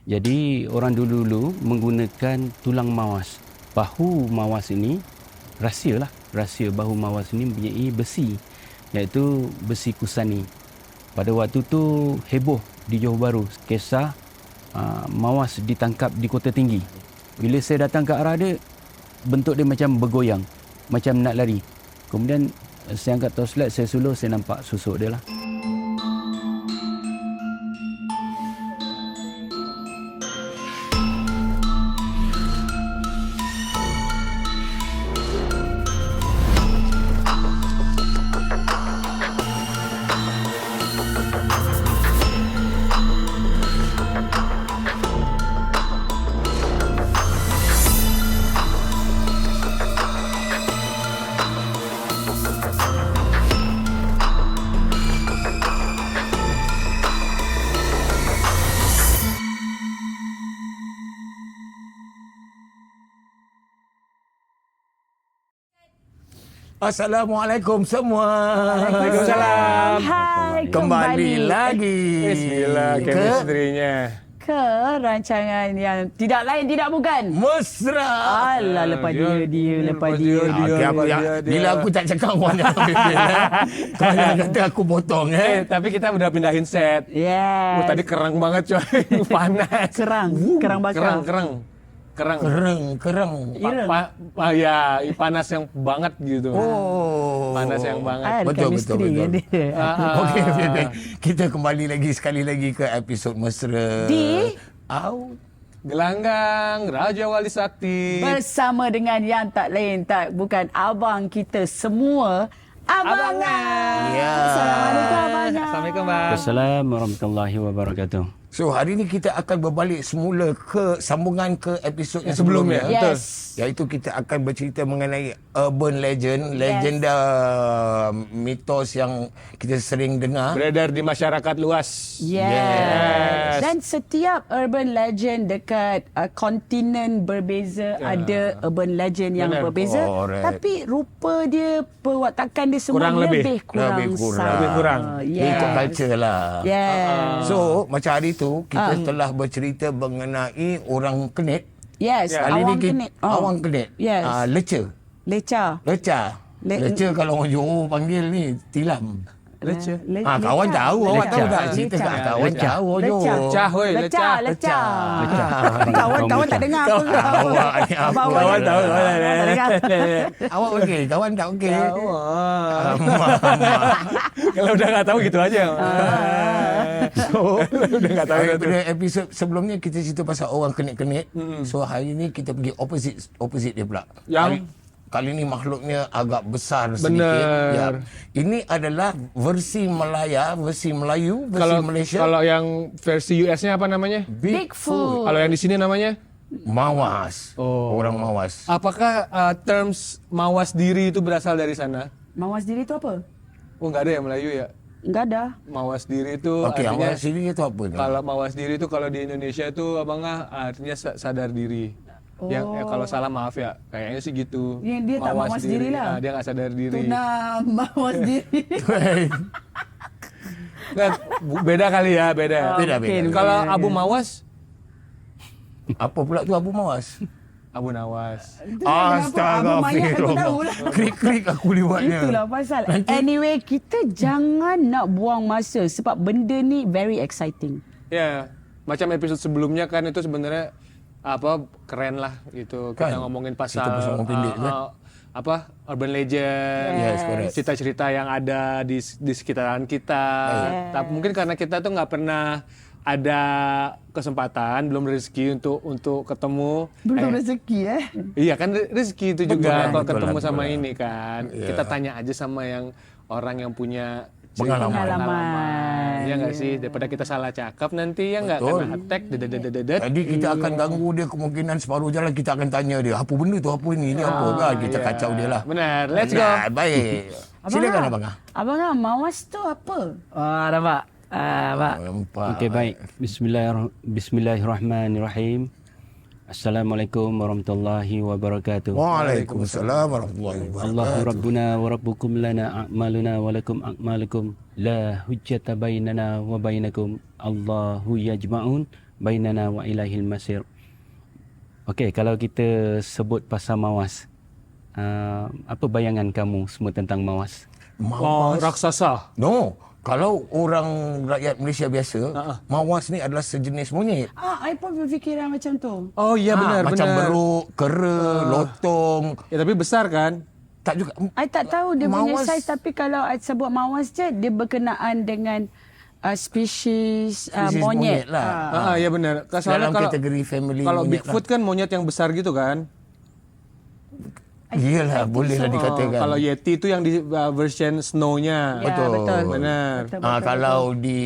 Jadi orang dulu-dulu menggunakan tulang mawas. Bahu mawas ini, rahsia bahu mawas ini mempunyai besi, iaitu besi kusani. Pada waktu tu heboh di Johor Bahru, kisah mawas ditangkap di Kota Tinggi. Bila saya datang ke arah dia, bentuk dia macam bergoyang, macam nak lari. Kemudian saya angkat torchlight, saya suluh, saya nampak susuk dia lah. Assalamualaikum semua. Waalaikumsalam. Hai, Kembali lagi. Bismillah, chemistry-nya. Ke rancangan yang tidak lain tidak bukan. Mesra. Alah, lepas dia. Bila aku tak cakap orang jangan bebel. Kau jangan kata aku potong Tapi kita udah pindahin set. Yes. Tadi kerang banget coy. Panas. Kerang bakar. Kerang. Ireng. Ya, panas yang banget gitu. Oh. Panas yang banget. Betul. Dia. Okey. Kita kembali sekali lagi ke episod mesra. Di Gelanggang Raja Wali Sakti. bersama dengan yang tak lain tak bukan abang kita semua, Abangan. Ya. Assalamualaikum Abangan. Assalamualaikum bang. Assalamualaikum warahmatullahi wabarakatuh. So hari ni kita akan berbalik semula ke sambungan ke episod yang sebelumnya. sebelumnya. Yes. Iaitu kita akan bercerita mengenai urban legend, legenda mitos yang kita sering dengar. Beredar di masyarakat luas. Yes. Dan setiap urban legend dekat kontinen berbeza ada urban legend yang Benar. berbeza. Correct. Tapi rupa dia, perwatakan dia semua Kurang lebih. Lebih kurang. Lebih kurang. Yes. Ikut culture lah. Yes. So macam hari tu kita telah bercerita mengenai orang Kenit. Yes. Ya. Kali ni Awang kita Kenit. Awang Kenit. Yes. Leca. Leca. Leca kalau orang Johor panggil ni tilam. Leca. Kawan tahu, awak tahu tak Leca. cerita tak? Kawan Leca. tahu orang Johor. Lecah, weh, lecah. Leca. Kamu Kawan tak dengar apa ke? Awak ni apa? Kawan tahu. Tak dengar. Awak okey, kawan tak okey. Kalau udah nggak tahu gitu aja. So, Udah nggak tahu. pada episod sebelumnya kita cerita pasal orang kenit-kenit. So hari ni kita pergi opposite dia pula. Yang? Kali ni makhluknya agak besar sedikit. Benar. Ya. Ini adalah versi Melayu, versi Malaysia. Kalau yang versi US-nya apa namanya? Bigfoot. Kalau yang di sini namanya? Mawas. Oh. Orang Mawas. Apakah terms mawas diri itu berasal dari sana? Mawas diri itu apa? Oh, nggak ada yang Melayu ya? Enggak ada. Mawas diri itu Okey, artinya Mawas sini itu apa ni? kalau mawas diri itu kalau di Indonesia itu abangah artinya sadar diri. Yang kalau salah maaf ya, kayaknya sih gitu. Ya, dia tak mawas diri lah. Dia nggak sadar diri. Tuna mawas diri. Nggak, beda kali ya, beda. Beda. Kalau Abu Mawas, Apa pula tu Abu Mawas? Abu Nawas. Astagfirullah. Krik-krik aku liwatnya. Itulah pasal. Anyway, kita jangan nak buang masa sebab benda ni very exciting. Ya, macam episode sebelumnya kan itu sebenarnya keren lah gitu. Kita Kan? ngomongin Cerita pasal pasal orang pendek, kan? urban legend, Yes, correct. cerita-cerita yang ada di sekitaran kita. Tapi mungkin karena kita tuh nggak pernah ada kesempatan, belum rezeki untuk ketemu. Belum rezeki Iya kan rezeki itu juga kalau betul ketemu lah, sama betul lah. ini kan. Iya. Kita tanya aja sama yang orang yang punya Pengalaman. Ya nggak sih, daripada kita salah cakap nanti ya nggak Betul. kena attack dedet. Jadi kita akan ganggu dia, kemungkinan separuh jalan kita akan tanya dia, apa benda tu, apa ini apa kan. Kita kacau dia lah. Benar, let's go. Nah, baik. Silakan abang. Abang mawas tu apa? Nampak? Pak. Nampak. Okey, baik. Bismillahirrahmanirrahim. Assalamualaikum warahmatullahi wabarakatuh. Waalaikumsalam warahmatullahi wabarakatuh. Allahu Rabbuna wa Rabbukum lana a'maluna wa lakum a'malukum la hujjata bainana wa bainakum Allahu yajma'un bainana wa ilaihil masir. Okey, kalau kita sebut pasal mawas, apa bayangan kamu semua tentang mawas? Oh, raksasa. No. Kalau orang rakyat Malaysia biasa, mawas ni adalah sejenis monyet. I pun berfikiran macam tu. Oh iya benar, macam benar. beruk, kera, lotong. Ya tapi besar kan? Tak juga. I tak tahu dia punya Mawas- saiz, tapi kalau I sebut mawas je, dia berkenaan dengan spesies monyet. lah. Ya benar. Dalam kategori family Kalau monyet Bigfoot kan monyet yang besar gitu kan? Iyalah, bolehlah dikatakan. Kalau Yeti itu yang di version snow-nya. Ya, Betul. Benar. Kalau di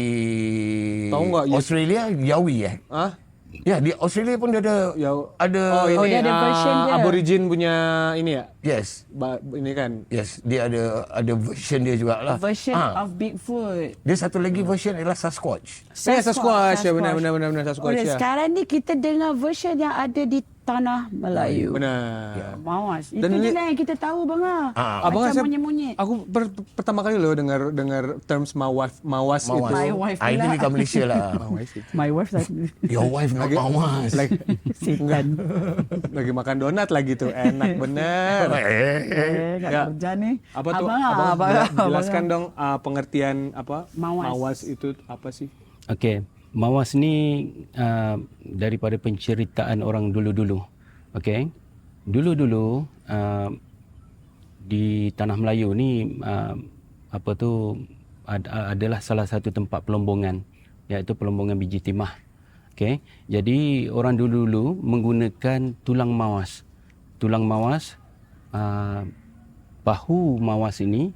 Tahu nggak, Australia, Yawi Hah? Ya, di Australia pun dia ada ada Oh ini dia ada version dia. Aborigin punya ini ya? yes. Ini kan? Yes, dia ada version dia jugalah. Version of Bigfoot. Dia satu lagi version adalah Sasquatch. Sasquatch. Ya benar Sasquatch Oleh ya. sekarang ni kita dengar version yang ada di tanah Melayu. Benar. Mawas. Itu Dan je ini- lah yang kita tahu bang. Abang Macam saya- monyet-monyet. Aku pertama kali loh dengar terms mawas itu. My wife Ini pula. dekat Malaysia lah. My wife Your wife not mawas. setan. Lagi makan donat lagi tuh, enak bener. Kat Ya. kerja ni. Apa tuh? Abang, Jelaskan dong pengertian apa? Mawas. Mawas itu apa sih? Okey, mawas ni daripada penceritaan orang dulu-dulu. Okey. Dulu-dulu di tanah Melayu ni adalah salah satu tempat pelombongan, iaitu pelombongan biji timah. Okey. Jadi orang dulu-dulu menggunakan tulang mawas. Tulang mawas, bahu mawas ini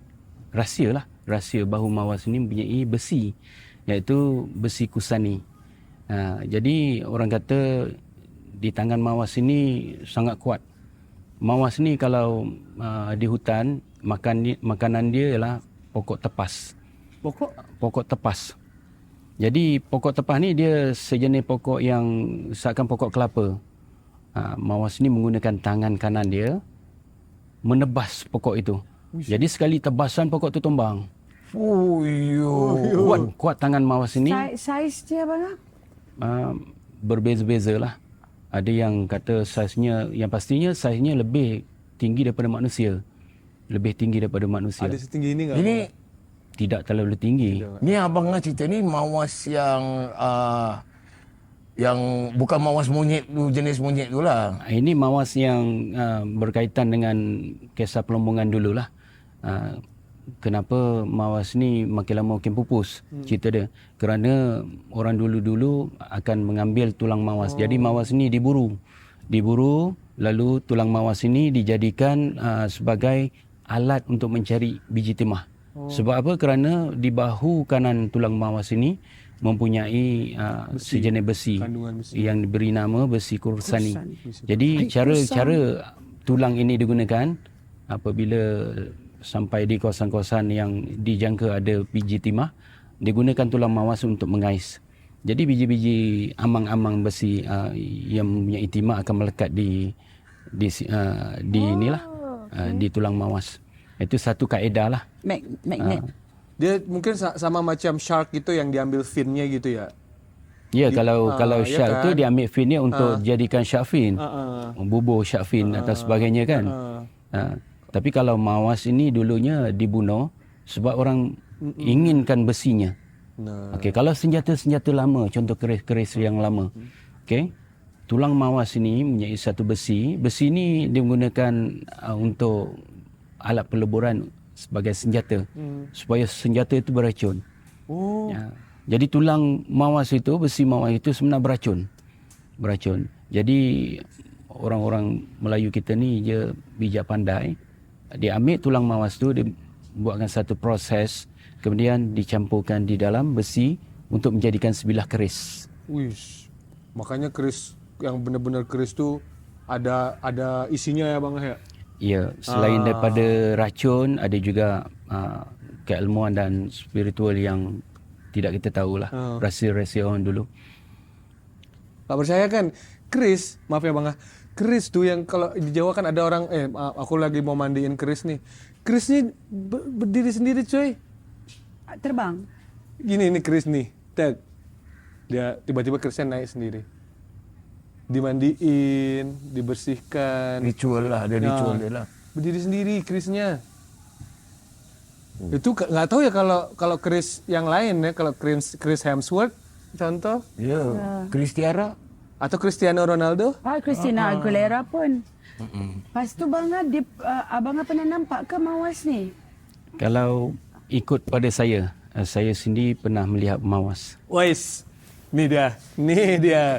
rahsia bahu mawas ini mempunyai besi, iaitu besi kusani. Jadi orang kata di tangan mawas ini sangat kuat. Mawas ni kalau di hutan makanan dia ialah pokok tepas. Pokok tepas. Jadi pokok tepas ni dia sejenis pokok yang seakan pokok kelapa. Mawas ni menggunakan tangan kanan dia menebas pokok itu. Jadi sekali tebasan pokok tu tumbang. Kuat tangan mawas ini. Saiz dia bang. Berbeza-beza lah. Ada yang kata saiznya, yang pastinya saiznya lebih tinggi daripada manusia. Lebih tinggi daripada manusia. Ada setinggi ini nggak? Ini Tidak terlalu tinggi. ni abang cerita ni mawas yang bukan mawas monyet tu, jenis monyet tu lah. Ini mawas yang berkaitan dengan kisah pelombongan dulu lah. Kenapa mawas ni makin lama makin pupus cerita dia. Kerana orang dulu-dulu akan mengambil tulang mawas. Jadi mawas ni diburu, lalu tulang mawas ini dijadikan sebagai alat untuk mencari biji timah. Sebab apa? Kerana di bahu kanan tulang mawas ini mempunyai sejenis besi, kandungan besi. yang diberi nama besi kursani. Jadi cara tulang ini digunakan apabila sampai di kawasan-kawasan yang dijangka ada biji timah, digunakan tulang mawas untuk mengais. Jadi biji-biji amang-amang besi yang mempunyai timah akan melekat di inilah, di tulang mawas. Itu satu kaedah lah. Magnet. Dia mungkin sama macam shark gitu yang diambil finnya gitu ya. Ya, kalau ya shark kan? tu dia ambil finnya untuk jadikan shark fin. Bubur shark fin atau sebagainya kan. Tapi kalau mawas ini dulunya dibunuh sebab orang inginkan besinya. Okey, kalau senjata-senjata lama, contoh keris-keris yang lama. Okey. Tulang mawas ini mempunyai satu besi. Besi ini digunakan untuk alat peleburan sebagai senjata. Supaya senjata itu beracun. Ya. Jadi tulang mawas itu, besi mawas itu sebenarnya beracun. Jadi orang-orang Melayu kita ni je bijak pandai. Dia ambil tulang mawas tu, dia buatkan satu proses, kemudian dicampurkan di dalam besi untuk menjadikan sebilah keris. Wih, makanya keris yang benar-benar keris tu ada isinya ya bang ya. Ya, selain daripada racun, ada juga keilmuan dan spiritual yang tidak kita tahulah. Rahsia-rahsia orang dulu. Tak percaya kan? Keris, maaf ya bang, keris tuh yang kalau di Jawa kan ada orang, aku lagi mau mandiin keris nih. Keris nih berdiri sendiri coy. Terbang. Gini ini keris nih, tek. Dia tiba-tiba kerisnya naik sendiri. Dimandiin, dibersihkan. Ritual lah, ada ritual dia lah. Berdiri sendiri kerisnya. Itu nggak tahu ya kalau keris yang lain ya, kalau Chris Hemsworth contoh Ya, Kristiara. atau Cristiano Ronaldo. Christina Aguilera pun. Lepas tu Abang pernah nampak ke mawas ni? Kalau ikut pada saya sendiri pernah melihat mawas. Wais, ni dia.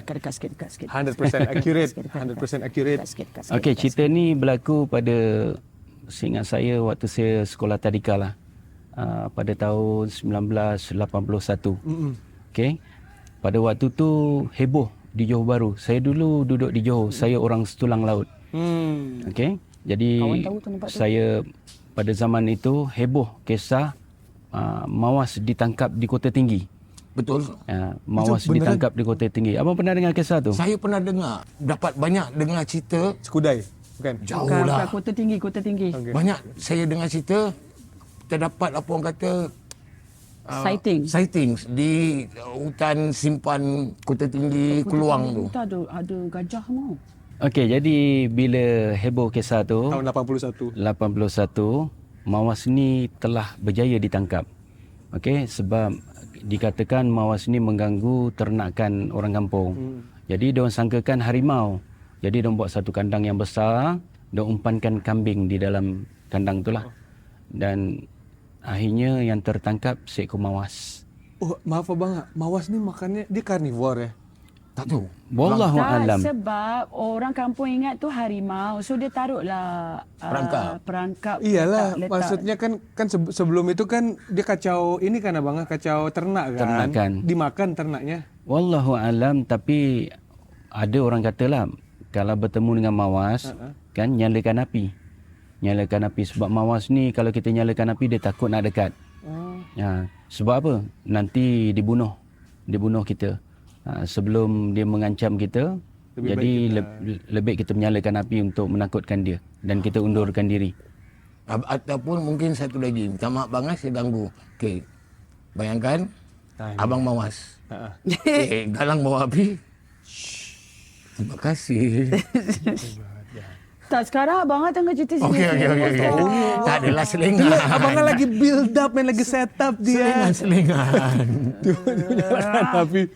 Dekat sikit. 100% accurate, 100% accurate. Okey, cerita ni berlaku pada seingat saya waktu saya sekolah tadika lah. Pada tahun 1981. Okey. Pada waktu tu heboh di Johor Bahru. Saya dulu duduk di Johor. Saya orang Setulang Laut. Okey. Jadi saya pada zaman itu heboh kisah mawas ditangkap di Kota Tinggi. Betul. Mawas Itu beneran? ditangkap di Kota Tinggi. Abang pernah dengar kisah tu? Saya pernah dengar, dapat banyak dengar cerita. Skudai, bukan? Jauh Bukan lah. Kota Tinggi. Okay. Banyak saya dengar cerita, terdapat apa orang kata sightings di hutan simpan Kota Tinggi Keluang tu. Ada gajah semua. Okey, jadi bila heboh kisah tu Tahun 81. 81 mawas ni telah berjaya ditangkap. Okey, sebab dikatakan mawas ni mengganggu ternakan orang kampung. Jadi diorang sangkakan harimau. Jadi diorang buat satu kandang yang besar, diorang umpankan kambing di dalam kandang itulah. Dan akhirnya yang tertangkap seekor mawas. Oh, maaf abang, mawas ni makannya dia karnivor ya? Tak tahu. Wallahu alam. Sebab orang kampung ingat tu harimau. So dia taruhlah perangkap. Iyalah, letak. maksudnya kan sebelum itu kan dia kacau ini kan abang, kacau ternak kan? Ternakan. Dimakan ternaknya. Wallahu alam, tapi ada orang katalah kalau bertemu dengan mawas kan nyalakan api. Nyalakan api sebab mawas ni kalau kita nyalakan api dia takut nak dekat. Sebab apa? Nanti dibunuh kita. Sebelum dia mengancam kita, lebih kita menyalakan api untuk menakutkan dia dan kita undurkan diri. Ataupun mungkin satu lagi, minta maaf bang saya ganggu. Okey. Bayangkan abang mawas. Galang bawa api. Terima kasih. Tak, sekarang abang tengah cerita sini. Okey. Tak adalah selengan. Abang kan lagi build up dan lagi set up dia. Selengan. Nyalakan api.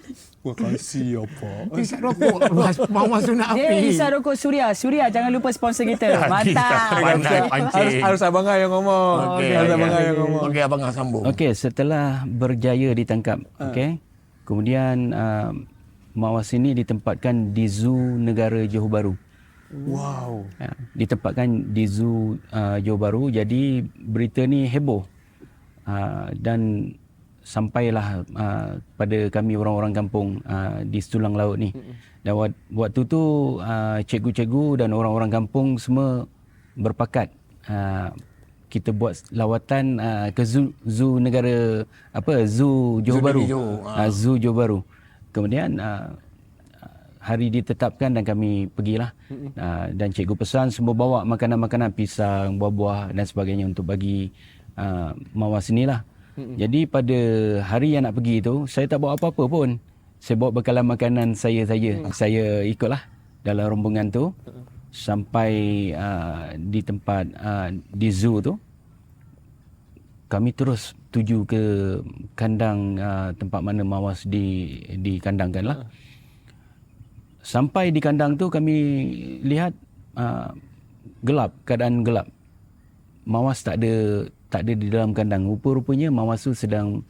Makasih apa. Isap rokok. Mawas tu nak Dia api. Isar Rokok Suria. Jangan lupa sponsor kita. Mantap. Pandai pancing. Harus abang yang ngomong. Harus abang yang ngomong. Okey, abang sambung. Okey, setelah berjaya ditangkap, okey. Kemudian mawas ini ditempatkan di Zoo Negara Johor Bahru. Wow. Ditempatkan di Zoo Johor Bahru. Jadi berita ni heboh. Dan sampailah pada kami orang-orang kampung di Setulang Laut ni. Dan waktu tu cikgu-cikgu dan orang-orang kampung semua berpakat kita buat lawatan ke Zoo Negara Zoo Johor Bahru. Zoo Johor Bahru. Kemudian hari ditetapkan dan kami pergilah. Dan cikgu pesan semua bawa makanan-makanan, pisang, buah-buah dan sebagainya untuk bagi mawas inilah. Jadi pada hari yang nak pergi tu, saya tak bawa apa-apa pun. Saya bawa bekalan makanan saya saja. Saya ikutlah dalam rombongan tu sampai di tempat di zoo tu. Kami terus tuju ke kandang tempat mana mawas dikandangkan lah. Sampai di kandang tu kami lihat gelap, keadaan gelap. Mawas tak ada di dalam kandang. Rupa-rupanya mawas tu sedang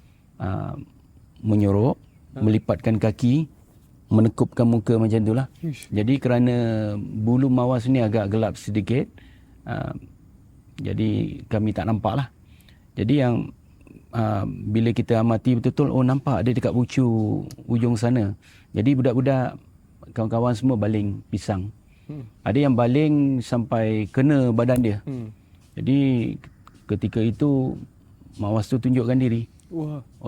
menyorok, melipatkan kaki, menekupkan muka macam itulah. Jadi kerana bulu mawas ni agak gelap sedikit, jadi kami tak nampak lah. Jadi yang bila kita amati betul-betul, nampak dia dekat ujung sana. Jadi budak-budak, kawan-kawan semua baling pisang. Ada yang baling sampai kena badan dia. Jadi ketika itu mawas tu tunjukkan diri.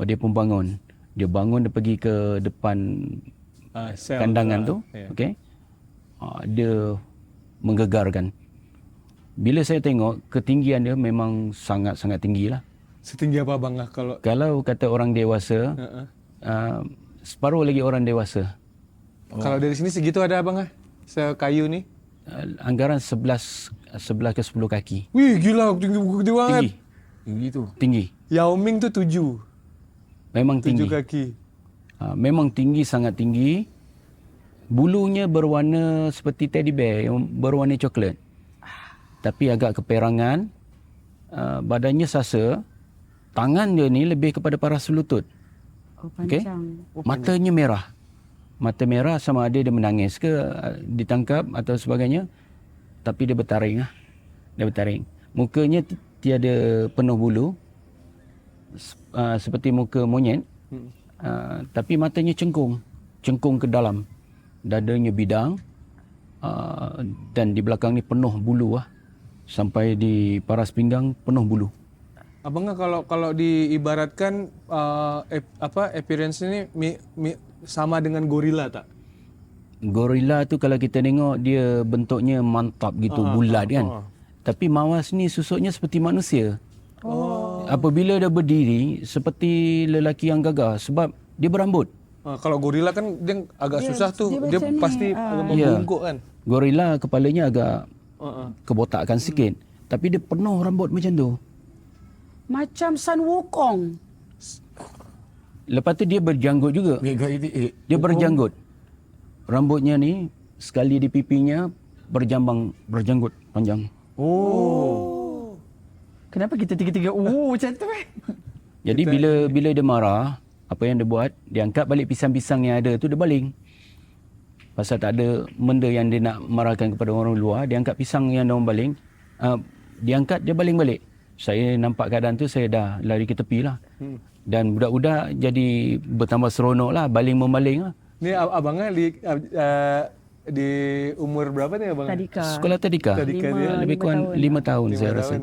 Dia pun bangun. Dia bangun, dia pergi ke depan kandangan tu. Okey. Dia menggegarkan. Bila saya tengok, ketinggian dia memang sangat-sangat tinggi lah. Setinggi apa bang? Kalau kata orang dewasa, separuh lagi orang dewasa. Kalau dari sini segitu ada abang ah? Sekayu ni? Anggaran 11 ke 10 kaki. Wih gila, tinggi banget. Tinggi. Tinggi tu. Tinggi. Yao Ming tu 7 Memang tinggi. kaki. Memang tinggi, sangat tinggi. Bulunya berwarna seperti teddy bear yang berwarna coklat. Tapi agak keperangan. Badannya sasa. Tangan dia ni lebih kepada paras lutut. Oh, Okey. panjang. Matanya merah. Mata merah, sama ada dia menangis ke, ditangkap atau sebagainya. Tapi dia bertaring lah. Dia bertaring. Mukanya tiada penuh bulu. Seperti muka monyet. Tapi matanya cengkung. Cengkung ke dalam. Dadanya bidang. Dan di belakang ni penuh bulu lah. Sampai di paras pinggang penuh bulu. Abang kalau diibaratkan appearance ni sama dengan gorila tak? Gorila tu kalau kita tengok dia bentuknya mantap gitu, bulat kan. Tapi mawas ni susuknya seperti manusia. Apabila dia berdiri seperti lelaki yang gagah sebab dia berambut. Kalau gorila kan dia agak susah tu. dia Dia macam ni, pasti agak membungkuk kan. Gorila kepalanya agak kebotakan sikit. Tapi dia penuh rambut macam tu. Macam Sun Wukong. Lepas tu dia berjanggut juga. Dia berjanggut. Rambutnya ni sekali di pipinya berjanggut panjang. Kenapa kita tiga-tiga macam tu Jadi bila dia marah, apa yang dia buat, dia angkat balik pisang-pisang yang ada tu, dia baling. Pasal tak ada benda yang dia nak marahkan kepada orang luar, dia angkat pisang yang dia orang baling, dia angkat, dia baling balik. Saya nampak keadaan tu, saya dah lari ke tepi lah. Dan budak-budak jadi bertambah seronok lah, baling-membaling lah. Ni abangnya di umur berapa ni abang? Tadika. Sekolah tadika. Lebih kurang 5 tahun saya rasa.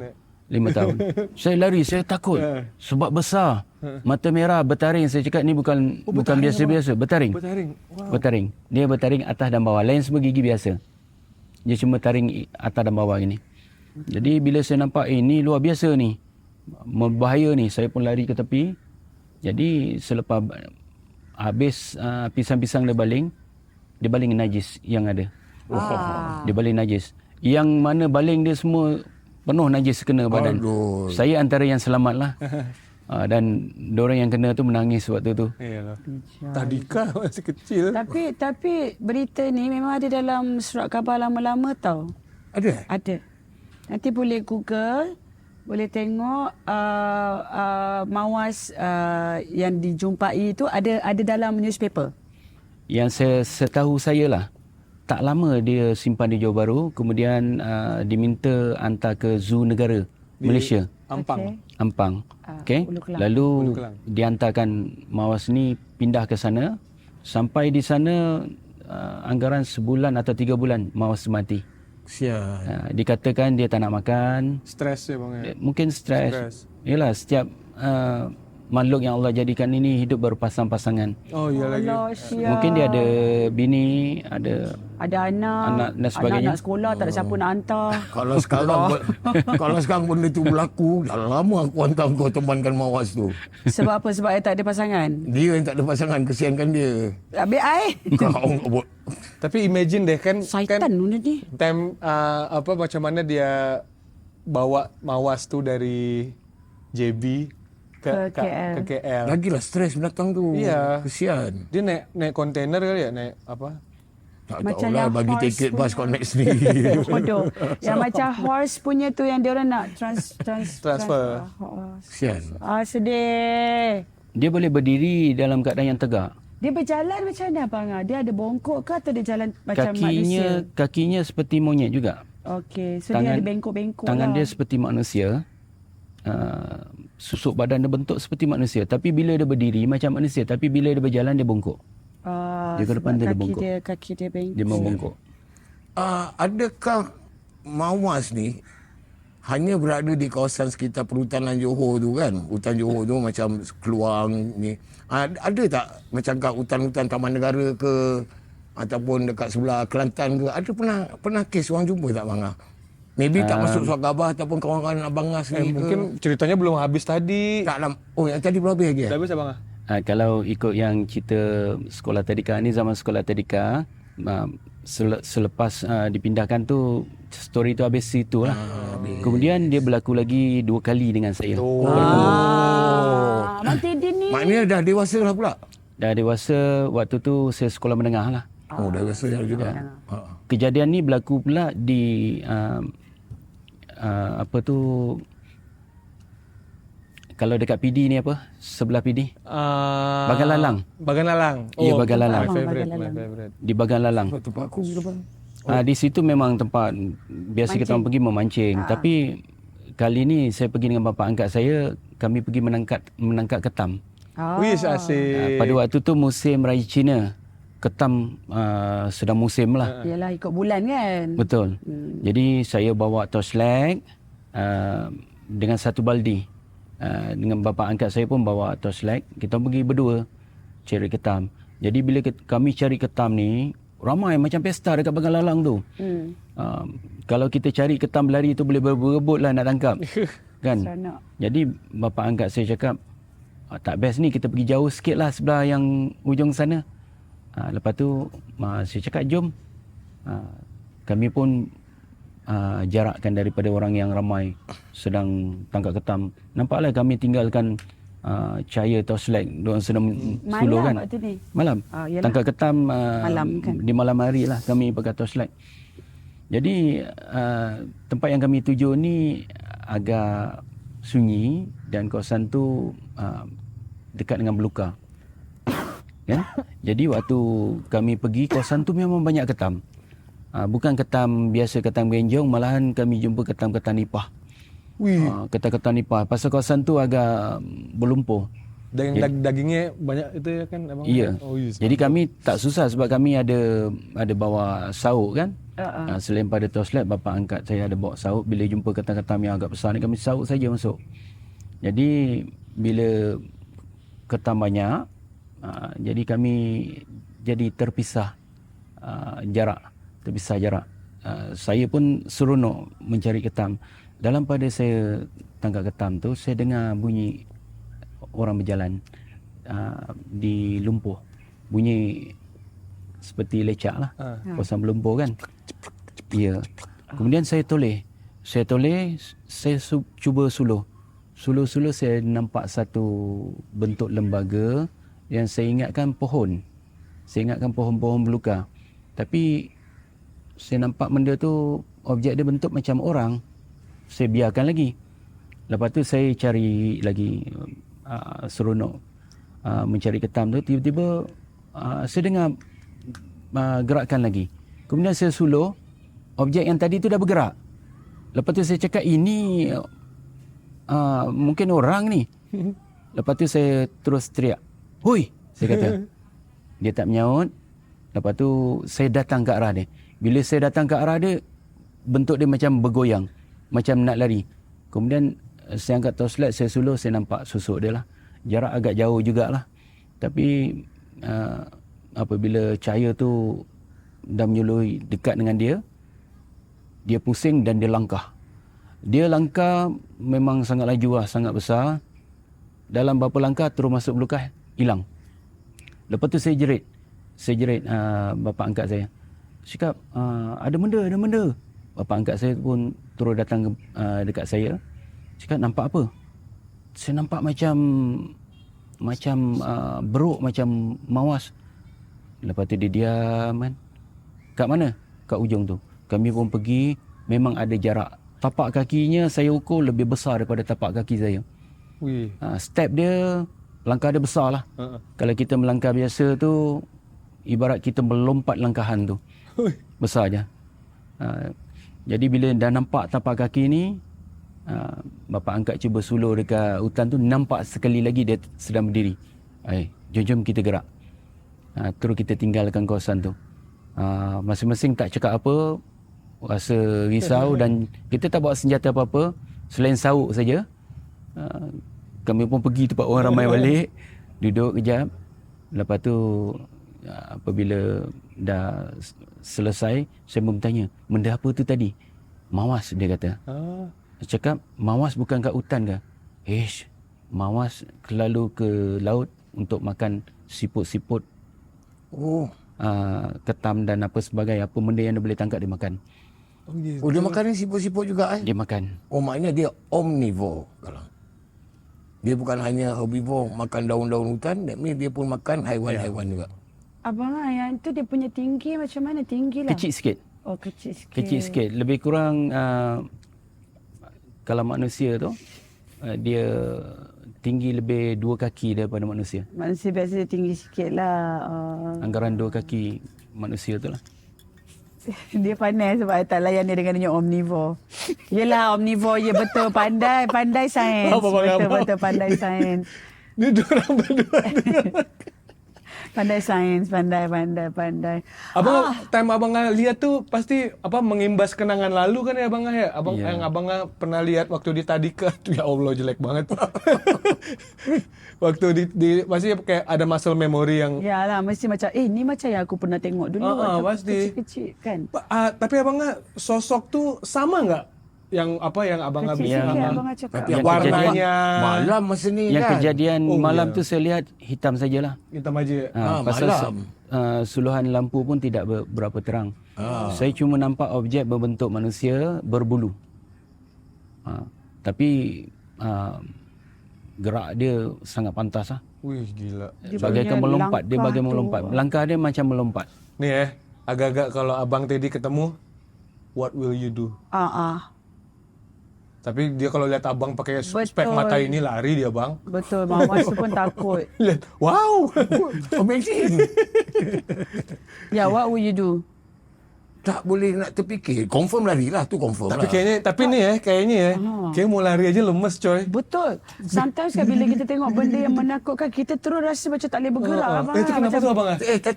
5 tahun. Saya lari, saya takut. Sebab besar. Mata merah, bertaring. Saya cakap ni bukan biasa-biasa. Bertaring. Wow. Bertaring. Dia bertaring atas dan bawah. Lain semua gigi biasa. Dia cuma taring atas dan bawah gini. Jadi bila saya nampak ni luar biasa ni. Berbahaya ni. Saya pun lari ke tepi. Jadi selepas habis pisang-pisang dia baling najis yang ada. Dia baling najis. Yang mana baling dia semua penuh najis kena badan. Aduh. Saya antara yang selamat lah. Dan diorang yang kena tu menangis waktu tu. Iyalah. Tadika masih kecil. Tapi berita ni memang ada dalam surat khabar lama-lama tau. Ada. Nanti boleh Google, boleh tengok mawas yang dijumpai itu ada dalam newspaper. Yang setahu saya lah, tak lama dia simpan di Johor Bahru, kemudian diminta hantar ke Zoo Negara Malaysia, Ampang. Ampang. Okay. Ulu Kelang. Lalu dihantarkan mawas ni pindah ke sana. Sampai di sana anggaran sebulan atau 3 bulan mawas mati. Kesian. Dikatakan dia tak nak makan. Stres ya bang ya. Mungkin stres. Yalah, setiap makhluk yang Allah jadikan ini hidup berpasang-pasangan. Oh iya lagi. Allah, siap. Mungkin dia ada bini, ada anak dan sebagainya. Anak sekolah tak ada siapa nak hantar. Kalau sekarang benda tu berlaku, dah lama aku hantar kau temankan mawas tu. Sebab apa? Sebab dia tak ada pasangan. Dia yang tak ada pasangan, kesiankan dia. Habis ai. Kau Tapi imagine deh kan Syaitan benda ni. time macam mana dia bawa mawas tu dari JB Ke ke KL. lagilah stres binatang tu. Iya. Kesian. Dia naik kontainer kali ya, naik apa? Tak Macam tahulah, yang bagi horse tiket pun. bas kau naik sendiri. Bodoh. Yang macam horse punya tu yang dia orang nak Transfer. Kesian. Sedih. Dia boleh berdiri dalam keadaan yang tegak. Dia berjalan macam mana abang? Dia ada bongkok ke atau dia jalan macam manusia? Kakinya seperti monyet juga. Okey, so dia ada bengkok-bengkok Tangan lah. dia seperti manusia. Susuk badan dia bentuk seperti manusia. Tapi bila dia berdiri macam manusia. Tapi bila dia berjalan dia bongkok. Dia ke depan dia bongkok. Kaki dia bengkok. Dia membongkok. Adakah mawas ni hanya berada di kawasan sekitar perhutanan Johor tu kan? Hutan Johor tu macam Keluang ni. Ada tak macam kat hutan-hutan Taman Negara ke ataupun dekat sebelah Kelantan ke? Ada pernah kes orang jumpa tak bang? Maybe tak masuk surat khabar ataupun kawan-kawan abang As ni ke? Mungkin ceritanya belum habis tadi. Tak dalam. Oh, yang tadi belum habis lagi. Dah habis abang? Kalau ikut yang cerita sekolah tadika ni, zaman sekolah tadika, selepas dipindahkan tu, story tu habis situ lah. Kemudian dia berlaku lagi 2 kali dengan saya. Mak Teddy ni. Maknanya dah dewasa lah pula. Dah dewasa, waktu tu saya sekolah menengah lah. Oh, dah dewasa juga. Kejadian ni berlaku pula di apa tu, kalau dekat PD ni apa? Sebelah PD. Bagan Lalang. Bagan Lalang. Ya, Bagan Lalang. My favorite, Bagan my Lalang. favorite. Di Bagan Lalang. Tempat aku ke depan. Di situ memang tempat biasa kita orang pergi memancing. Tapi kali ni saya pergi dengan bapa angkat saya, kami pergi menangkap ketam. Wih, asyik. Pada waktu tu musim Raya Cina. Ketam sedang musim lah. Yalah, ikut bulan kan. Betul. Jadi saya bawa torchlight dengan satu baldi. Dengan bapa angkat saya pun bawa torchlight. Kita pergi berdua cari ketam. Jadi bila kami cari ketam ni, ramai macam pesta dekat Bagan Lalang tu. Kalau kita cari ketam berlari tu boleh berebut lah nak tangkap. Kan? Seronok. Jadi bapa angkat saya cakap, tak best ni kita pergi jauh sikit lah sebelah yang ujung sana. Lepas tu saya cakap jom. Kami pun jarakkan daripada orang yang ramai sedang tangkap ketam. Nampaklah kami tinggalkan cahaya torchlight, diorang sedang suluh kan. Malam waktu ni. Malam. Yalah. Tangkap ketam Malam kan. di malam hari lah kami pakai torchlight. Jadi tempat yang kami tuju ni agak sunyi dan kawasan tu dekat dengan belukar. Kan? Jadi waktu kami pergi, kawasan tu memang banyak ketam. Bukan ketam biasa, ketam genjong, malahan kami jumpa ketam-ketam nipah. Ketam-ketam nipah. Pasal kawasan tu agak berlumpur. Dagingnya banyak itu ya kan abang? Iya. Oh, yes. Jadi kami tak susah sebab kami ada bawa sauk kan. Selain pada torchlight, bapa angkat saya ada bawa sauk. Bila jumpa ketam-ketam yang agak besar ni, kami sauk saja masuk. Jadi bila ketam banyak, jadi kami terpisah jarak. Saya pun seronok mencari ketam. Dalam pada saya tangkap ketam tu, saya dengar bunyi orang berjalan di lumpur. Bunyi seperti lecak lah. Kawasan berlumpur kan. Ya. Kemudian saya toleh. Saya cuba suluh. Suluh-suluh saya nampak satu bentuk lembaga yang saya ingatkan pohon. Saya ingatkan pohon-pohon belukar. Tapi saya nampak benda tu, objek dia bentuk macam orang. Saya biarkan lagi. Lepas tu saya cari lagi, seronok mencari ketam tu. Tiba-tiba saya dengar gerakan lagi. Kemudian saya suluh, objek yang tadi tu dah bergerak. Lepas tu saya cakap, ini mungkin orang ni. Lepas tu saya terus teriak, "Hui!" saya kata. Dia tak menyaut. Lepas tu saya datang ke arah dia. Bila saya datang ke arah dia, bentuk dia macam bergoyang, macam nak lari. Kemudian saya angkat torchlight, saya suluh, saya nampak susuk dia lah. Jarak agak jauh jugalah. Tapi apabila cahaya tu dah menyului dekat dengan dia, dia pusing dan dia langkah. Dia langkah memang sangat laju lah, sangat besar. Dalam beberapa langkah terus masuk belukar, hilang. Lepas tu saya jerit bapa angkat saya. Cakap, ada benda. Bapa angkat saya pun terus datang dekat saya. Cakap, nampak apa? Saya nampak macam beruk, macam mawas. Lepas tu dia diam kan. Kat mana? Kat ujung tu. Kami pun pergi, memang ada jarak. Tapak kakinya saya ukur lebih besar daripada tapak kaki saya. Step dia, langkah dia besar lah. Kalau kita melangkah biasa tu, ibarat kita melompat langkahan tu. Besar je. Jadi bila dah nampak tapak kaki ni, bapa angkat cuba suluh dekat hutan tu, nampak sekali lagi dia sedang berdiri. Jom kita gerak. Terus kita tinggalkan kawasan tu. Masing-masing tak cakap apa, rasa risau dan kita tak bawa senjata apa-apa selain sauk saja. Kami pun pergi tempat orang ramai balik, duduk kejap. Lepas tu apabila dah selesai, saya pun bertanya, benda apa tu tadi? Mawas, dia kata. Saya cakap, mawas bukan kat hutan ke? Mawas lalu ke laut untuk makan siput-siput, Oh. ketam dan apa sebagainya, apa benda yang dia boleh tangkap dia makan. Oh, dia makan ni siput-siput juga Dia makan. Oh, maknanya dia omnivore. Dia bukan hanya herbivore, makan daun-daun hutan, that means dia pun makan haiwan-haiwan juga. Abang yang tu dia punya tinggi macam mana? Tinggi lah. Kecil sikit. Oh, kecil sikit. Kecil sikit. Lebih kurang kalau manusia tu dia tinggi lebih 2 kaki daripada manusia. Manusia biasa dia tinggi sikit lah. Anggaran 2 kaki manusia tu lah. Dia pandai sebab I tak layan dia dengan dia omnivore. Yelah omnivore, ya betul. Pandai sains. Betul pandai sains. Ni diorang berdua. Pandai sains, pandai. Abang, time abang lihat tu pasti mengimbas kenangan lalu kan ya abang ya? Yang abang pernah lihat waktu di Tadika tu, ya Allah jelek banget. Waktu pasti kayak ada muscle memory yang Yalah, mesti macam ni macam yang aku pernah tengok dulu waktu pasti. kecil-kecil kan. Tapi abang sosok tuh sama nggak? Yang abang habis Kecil-kecil abang cakap. Tapi yang warnanya malam masa ni Yang kan. kejadian malam tu saya lihat hitam sajalah. hitam aja. Pasal malam. suluhan lampu pun tidak berapa terang. Saya cuma nampak objek berbentuk manusia berbulu. Tapi gerak dia sangat pantas lah. Wih gila. Bagaikan melompat. Dia bagaikan melompat. Langkah dia macam melompat. Nih agak-agak kalau abang Teddy ketemu, what will you do? Tapi dia kalau lihat abang pakai spek mata ini lari dia bang. Betul, Mawas tu pun takut. Lihat, wow, Amazing. Ya, what would you do? Tak boleh nak terfikir. Confirm lari lah. Tu confirm Tapi lah. kayaknya kayak mau lari aja lemes coy. Betul. Sometimes kan bila kita tengok benda yang menakutkan, kita terus rasa macam tak boleh bergerak. Abang. Itu kenapa tu abang?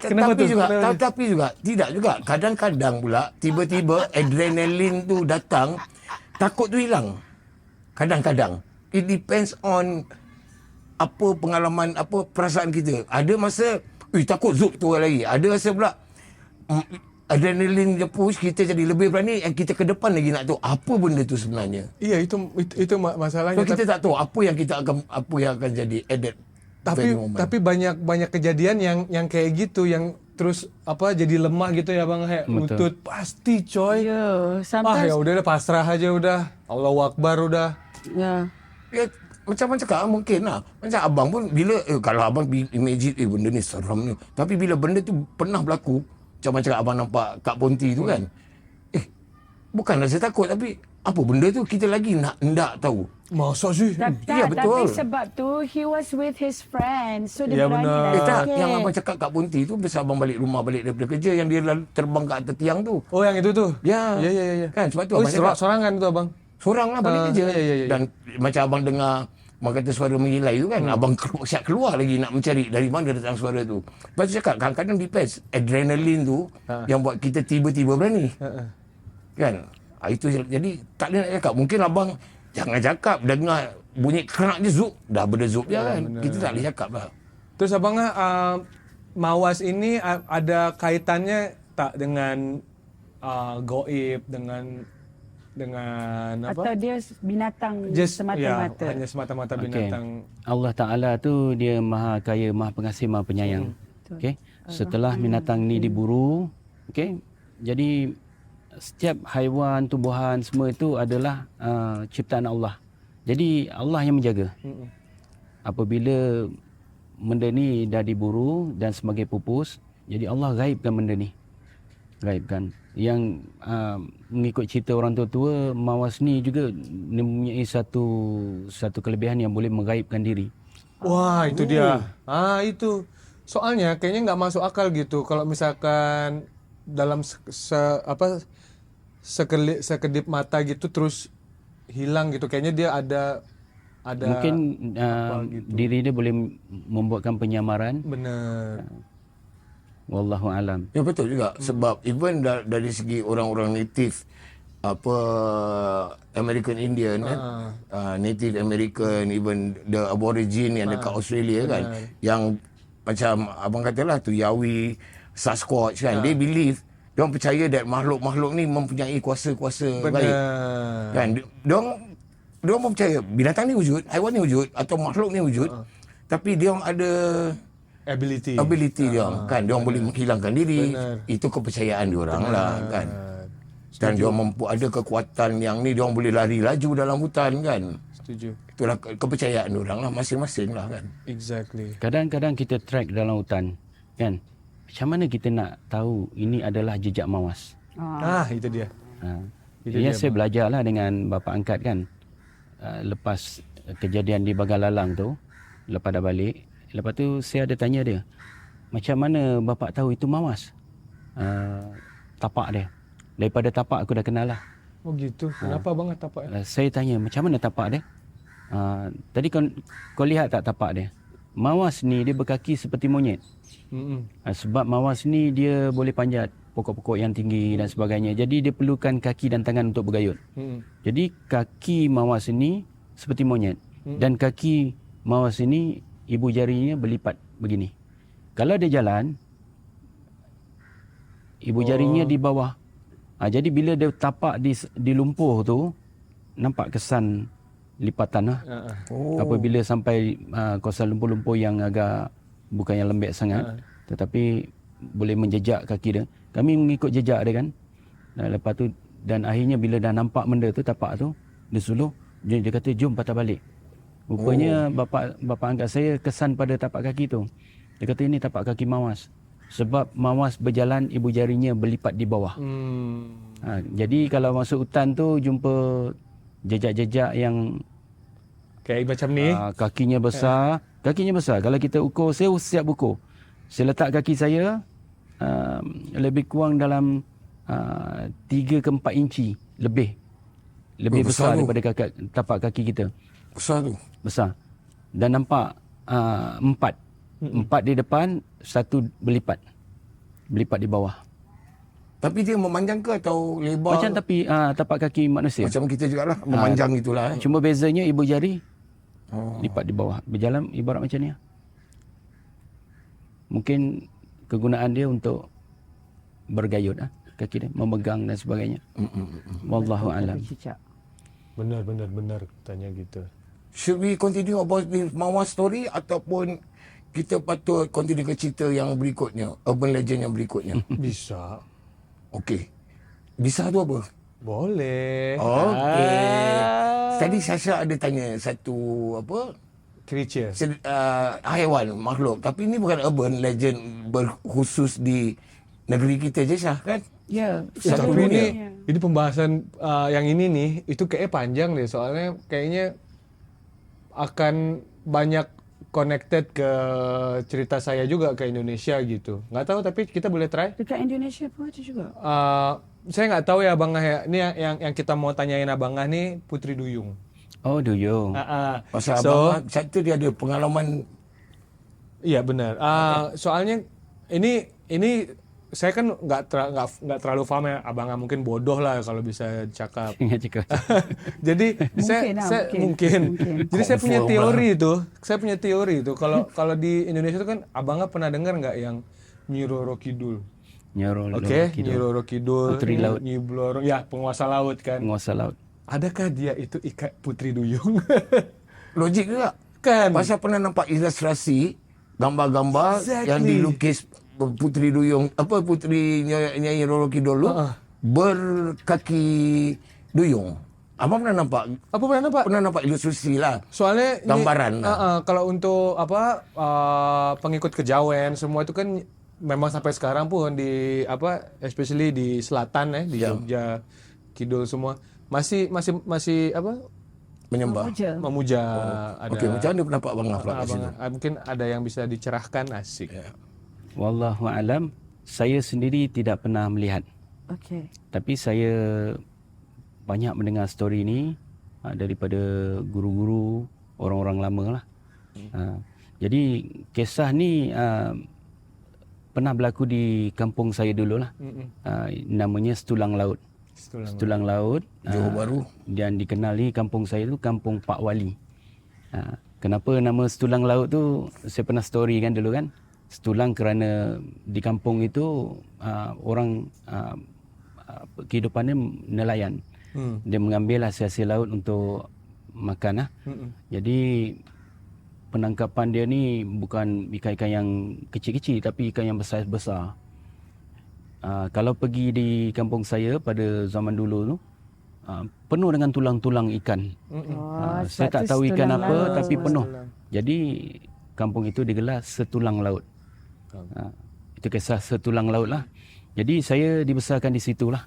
Kenapa Tapi tu? tapi juga tidak juga. Kadang-kadang pula tiba-tiba adrenalin tu datang, takut tu hilang. Kadang-kadang. It depends on apa pengalaman, apa perasaan kita. Ada masa takut zup tu lagi. Ada masa pula adrenalin dia push, kita jadi lebih berani, yang kita ke depan lagi nak tahu apa benda tu sebenarnya. Iya, itu masalahnya. So kita tak tahu apa yang akan jadi added. Tapi banyak kejadian yang kayak gitu, yang terus jadi lemah gitu ya bang, lutut pasti coy. Ya, sometimes. Ya udah pasrah aja udah, Allahu Akbar udah. Ya. Ya, macam cakap mungkin lah. Macam abang pun bila kalau abang imagine benda ni seram ni. Tapi bila benda tu pernah berlaku, macam cakap abang nampak Kak Ponti tu kan. Bukanlah saya takut, tapi apa benda tu kita lagi nak tahu. Masa sih? Ya, betul. Tapi sebab tu he was with his friends. So dia Ya, berani benar. dah Tak, sikit. yang abang cakap Kak Ponti tu besar abang balik rumah, balik daripada kerja, yang dia terbang kat atas tiang tu. Oh yang itu tuh? Ya. Ya. Kan sebab tu abang cakap Sorangan tu abang? seorang lah balik kerja. Ya. Dan macam abang dengar mak kata suara mengilai tu kan, abang siap keluar lagi nak mencari dari mana datang suara tu. Lepas tu cakap kadang-kadang depends adrenalin tu yang buat kita tiba-tiba berani. Kan? Itu jadi tak boleh nak cakap. Mungkin abang jangan cakap, dengar bunyi kerak je zup, dah benda zup je kan. Benar. Kita tak boleh cakap lah. Terus abang Mawas ini ada kaitannya tak dengan goib, dengan apa? Atau dia binatang Just, semata-mata. hanya semata-mata binatang. Allah Ta'ala tu dia maha kaya, maha pengasih, maha penyayang. Okey. Setelah binatang ni diburu, okey. Jadi setiap haiwan, tumbuhan semua itu adalah ciptaan Allah. Jadi Allah yang menjaga. Apabila benda ni dah diburu dan sebagai pupus, jadi Allah gaibkan benda ni. Gaibkan. Yang mengikut cerita orang tua-tua, Mawas ni juga mempunyai satu kelebihan yang boleh menggaibkan diri. Wah, itu dia. Itu. Soalnya kayaknya nggak masuk akal gitu kalau misalkan dalam sekedip mata gitu terus hilang gitu. Kayaknya dia ada Mungkin gitu. diri dia boleh membuatkan penyamaran. Benar. Wallahu alam. Ya betul juga. Sebab even dari segi orang-orang native American Indian Native American, even the Aborigine yang dekat Australia kan, yang macam abang katalah tu Yawi, Sasquatch kan, they believe, diorang percaya that makhluk-makhluk ni mempunyai kuasa-kuasa baik kan. Diorang pun percaya binatang ni wujud, haiwan ni wujud, atau makhluk ni wujud, Tapi dia orang ada ability dia orang, kan. Dia orang boleh menghilangkan diri. Benar. Itu kepercayaan dia orang lah, kan. Dan dia orang ada kekuatan yang ni, dia orang boleh lari laju dalam hutan, kan. Setuju. Itulah kepercayaan dia orang lah, masing-masing lah, kan. Exactly. Kadang-kadang kita trek dalam hutan, kan. Macam mana kita nak tahu ini adalah jejak mawas? Itu dia. Saya belajarlah dengan bapa angkat, kan. Lepas kejadian di Bagalalang tu, lepas dah balik, lepas tu saya ada tanya dia, macam mana bapa tahu itu mawas? Tapak dia. Daripada tapak aku dah kenal lah. Oh gitu. Kenapa banget tapak? Saya tanya, macam mana tapak dia? Tadi kau lihat tak tapak dia? Mawas ni dia berkaki seperti monyet. Sebab mawas ni dia boleh panjat pokok-pokok yang tinggi dan sebagainya. Jadi dia perlukan kaki dan tangan untuk bergayut. Jadi kaki mawas ini seperti monyet. Dan kaki mawas ini ibu jarinya berlipat begini. Kalau dia jalan, ibu jarinya di bawah. Jadi bila dia tapak di lumpur tu, nampak kesan lipatan lah. Apabila sampai kawasan lumpur-lumpur yang agak bukan yang lembek sangat, tetapi boleh menjejak kaki dia. Kami mengikut jejak dia, kan. Lepas tu, dan akhirnya bila dah nampak benda tu, tapak tu, dia suluh, dia kata jom patah balik. Rupanya bapa angkat saya kesan pada tapak kaki tu. Dia kata ini tapak kaki mawas. Sebab mawas berjalan, ibu jarinya berlipat di bawah. Jadi kalau masuk hutan tu jumpa jejak-jejak yang kayak macam ni. Kakinya besar. Kakinya besar. Kalau kita ukur, saya siap ukur. Saya letak kaki saya lebih kurang dalam 3 ke 4 inci lebih. Lebih besar daripada tapak kaki kita. Besar tu. Besar. Dan nampak 4. 4 di depan, 1 berlipat. Berlipat di bawah. Tapi dia memanjang ke atau lebar? Macam tapak kaki manusia. Macam kita jugalah, memanjang itulah. Cuma bezanya ibu jari lipat di bawah. Berjalan ibarat macam ni. Mungkin kegunaan dia untuk bergayut kaki dia, memegang dan sebagainya. Wallahu alam. Benar tanya gitu. Should we continue about the Mawas story ataupun kita patut continue ke cerita yang berikutnya, urban legend yang berikutnya? Bisa. Okey. Bisa tu apa? Boleh. Okey. Tadi Sasha ada tanya satu apa? Creature. Haiwan, makhluk. Tapi ini bukan urban legend berkhusus di negeri kita je, Syah, kan? Ya. Satu Tapi dunia. ini pembahasan yang ini nih, itu kayaknya panjang deh. Soalnya kayaknya akan banyak connected ke cerita saya juga ke Indonesia gitu. Nggak tahu, tapi kita boleh try. Dekat Indonesia pun ada juga. Saya nggak tahu ya Abang ya. Ini yang kita mau tanyain Abang nih Putri Duyung. Oh, Duyung. Pasal abang satu dia ada pengalaman. Iya benar. Soalnya ini saya kan nggak terlalu paham ya. Abang mungkin bodoh lah kalau bisa cakap. Jadi mungkin. Jadi saya punya teori itu. Kalau di Indonesia itu kan Abang pernah dengar nggak yang Nyi Roro Kidul? Nyi Roro Kidul, Putri Laut. Nyi Blorong, ya penguasa laut kan. Penguasa laut. Adakah dia itu Putri Duyung? Logik juga. Kan. Pasal pernah nampak ilustrasi gambar-gambar yang dilukis Putri Duyung, Putri Nyai Roro Kidul berkaki duyung. Abang pernah nampak? Apa pernah nampak? Pernah nampak ilustrasi lah. Soalnya gambaran. Kalau untuk pengikut kejawen semua itu kan memang sampai sekarang pun di especially di selatan di Jogja Kidul semua masih menyembah, memuja. Okey, macam mana pendapat abang kat situ? Mungkin ada yang bisa dicerahkan, asik. Wallahu alam, saya sendiri tidak pernah melihat. Okey. Tapi saya banyak mendengar story ni daripada guru-guru, orang-orang lama lah. Jadi kisah ni pernah berlaku di kampung saya dulu lah. Namanya Setulang Laut. Setulang Laut. Johor Bahru. Dan dikenali kampung saya tu Kampung Pak Wali. Kenapa nama Setulang Laut tu, saya pernah story kan dulu kan. Setulang kerana di kampung itu orang kehidupannya nelayan. Dia mengambil hasil-hasil laut untuk makan. Jadi penangkapan dia ni bukan ikan-ikan yang kecil-kecil tapi ikan yang besar-besar. Kalau pergi di kampung saya pada zaman dulu tu, penuh dengan tulang-tulang ikan. Saya tak tahu ikan apa laut. tapi penuh. Jadi kampung itu digelar Setulang Laut. Itu kisah Setulang Laut lah. Jadi saya dibesarkan di situlah.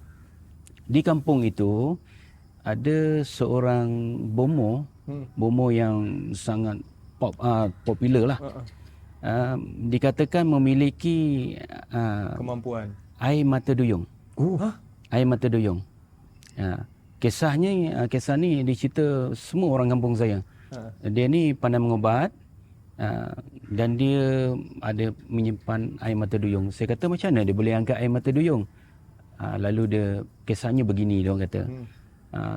Di kampung itu ada seorang bomo yang sangat popular lah. Dikatakan memiliki Kemampuan. air mata duyung. Air mata duyung. Kisah ni dicerita semua orang kampung saya. Dia ni pandai mengubat dan dia ada menyimpan air mata duyung. Saya kata macam mana dia boleh angkat air mata duyung? Lalu dia kisahnya begini, dia orang kata.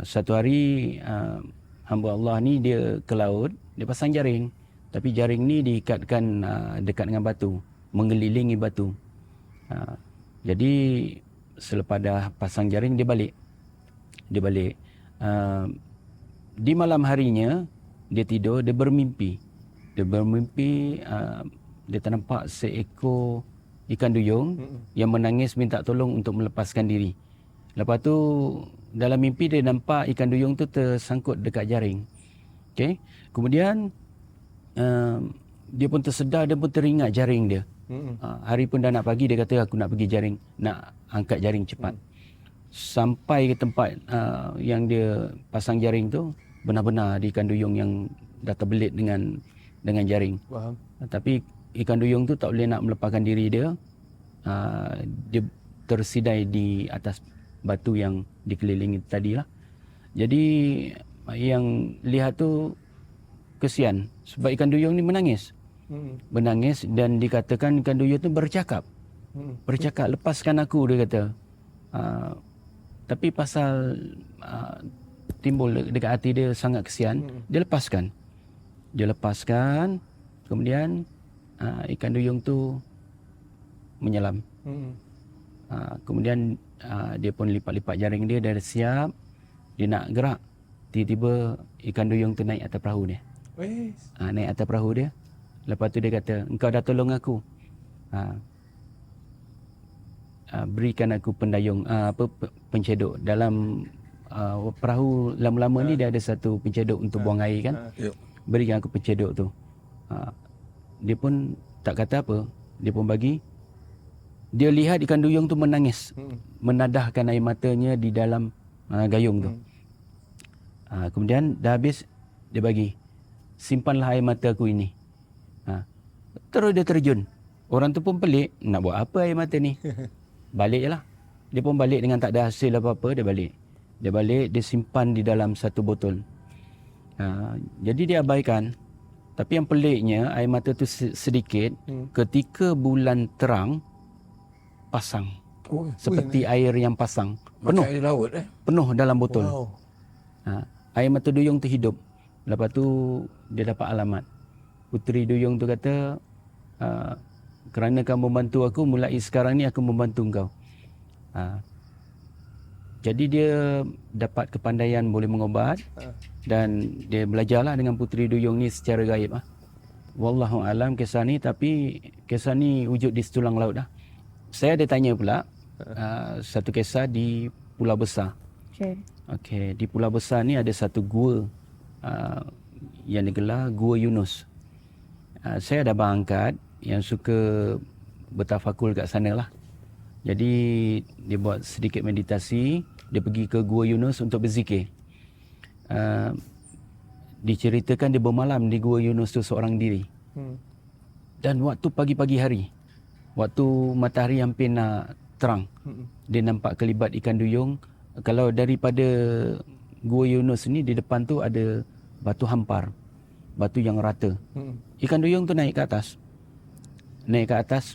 Satu hari hamba Allah ni dia ke laut, dia pasang jaring. Tapi jaring ni diikatkan dekat dengan batu, mengelilingi batu. Jadi selepas dah pasang jaring dia balik. Di malam harinya dia tidur, dia bermimpi. Dia ternampak seekor ikan duyung yang menangis minta tolong untuk melepaskan diri. Lepas tu dalam mimpi dia nampak ikan duyung tu tersangkut dekat jaring. Okey. Kemudian dia pun tersedar, dia pun teringat jaring dia. Hari pun dah nak pagi, dia kata aku nak pergi jaring, nak angkat jaring cepat. Sampai ke tempat yang dia pasang jaring tu, benar-benar ada ikan duyung yang dah terbelit dengan jaring. Faham. Tapi ikan duyung tu tak boleh nak melepaskan diri dia. Dia tersidai di atas batu yang dikelilingi tadi lah. Jadi yang lihat tu kesian sebab ikan duyung ni menangis. Menangis dan dikatakan ikan duyung tu bercakap. Lepaskan aku, dia kata. Tapi pasal timbul dekat hati dia sangat kesian, dia lepaskan. Kemudian ikan duyung tu menyelam. Kemudian dia pun lipat-lipat jaring dia, dah siap, dia nak gerak. Tiba-tiba ikan duyung tu naik atas perahu dia. Naik atas perahu dia. Lepas tu dia kata, engkau dah tolong aku. Berikan aku pendayung, pencedok. Dalam perahu lama-lama ni dia ada satu pencedok untuk buang air kan. Berikan aku pencedok tu. Dia pun tak kata apa. Dia pun bagi. Dia lihat ikan duyung tu menangis. Menadahkan air matanya di dalam gayung tu. Kemudian dah habis, dia bagi. Simpanlah air mata aku ini. Terus dia terjun. Orang tu pun pelik. Nak buat apa air mata ni? Balik je lah. Dia pun balik dengan tak ada hasil apa-apa. Dia balik, dia simpan di dalam satu botol. Jadi dia abaikan. Tapi yang peliknya, air mata tu sedikit. Ketika bulan terang, pasang. Seperti air yang pasang. Penuh. Macam air laut Penuh dalam botol. Air mata duyung tu hidup. Lepas tu dia dapat alamat. Puteri duyung tu kata, kerana kamu membantu aku, mulai sekarang ni aku membantu engkau. Jadi dia dapat kepandaian boleh mengubat dan dia belajarlah dengan puteri duyung ni secara gaib. Wallahu alam kisah ni, tapi kisah ni wujud di Setulang Laut dah. Saya ada tanya pula satu kisah di Pulau Besar. Okey, di Pulau Besar ni ada satu gua yang digelar Gua Yunus. Saya ada abang angkat yang suka bertafakul kat sana lah. Jadi dia buat sedikit meditasi, dia pergi ke Gua Yunus untuk berzikir. Diceritakan dia bermalam di Gua Yunus tu seorang diri. Dan waktu pagi-pagi hari, waktu matahari hampir nak terang, dia nampak kelibat ikan duyung. Kalau daripada Gua Yunus ni, di depan tu ada batu hampar, batu yang rata. Ikan duyung tu naik ke atas.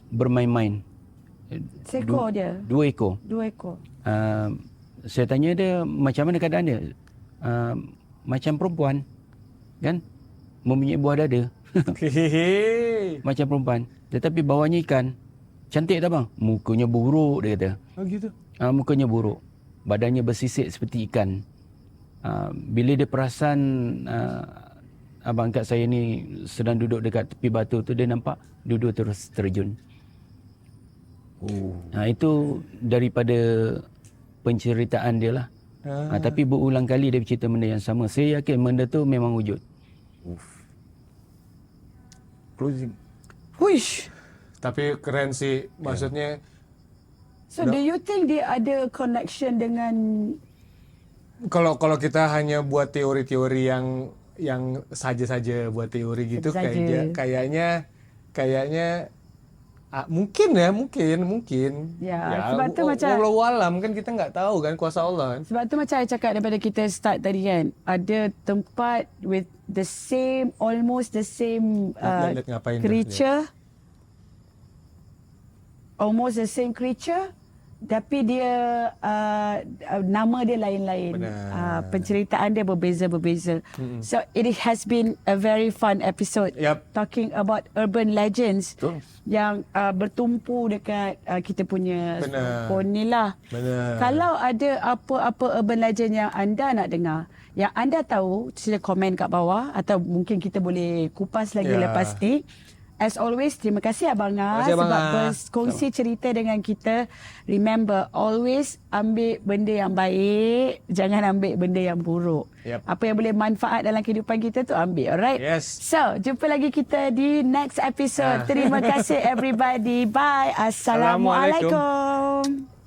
Bermain-main. Seekor dia? 2 ekor. 2 ekor. Saya tanya dia macam mana keadaan dia. Macam perempuan kan, mempunyai buah dada. Macam perempuan, tetapi bawahnya ikan. Cantik tak bang? Mukanya buruk, dia kata. Gitu. Mukanya buruk, badannya bersisik seperti ikan. Bila dia perasan abang angkat saya ni sedang duduk dekat tepi batu tu, dia nampak dua-dua terus terjun. Itu daripada penceritaan dia lah. Tapi berulang kali dia bercerita benda yang sama. Saya yakin benda tu memang wujud. Closing. Huish. Tapi keren sih, maksudnya. So do you think dia ada connection dengan Kalau kita hanya buat teori-teori yang saja-saja buat teori gitu, kayaknya mungkin. Sebab tu macam wallahu alam kan, kita nggak tahu kan, kuasa Allah kan. Sebab tu macam saya cakap daripada kita start tadi kan, ada tempat with the same, almost the same Lihat ngapain creature, almost the same creature, tapi dia nama dia lain-lain. Penceritaan dia berbeza-berbeza. So it has been a very fun episode talking about urban legends yang bertumpu dekat kita punya phone ni lah. Kalau ada apa-apa urban legend yang anda nak dengar, yang anda tahu, sila komen kat bawah atau mungkin kita boleh kupas lagi lepas ni. As always, terima kasih Abang Ngah sebab berkongsi cerita dengan kita. Remember, always ambil benda yang baik, jangan ambil benda yang buruk. Apa yang boleh manfaat dalam kehidupan kita tu ambil, alright? Yes. So, jumpa lagi kita di next episode. Terima kasih everybody. Bye. Assalamualaikum.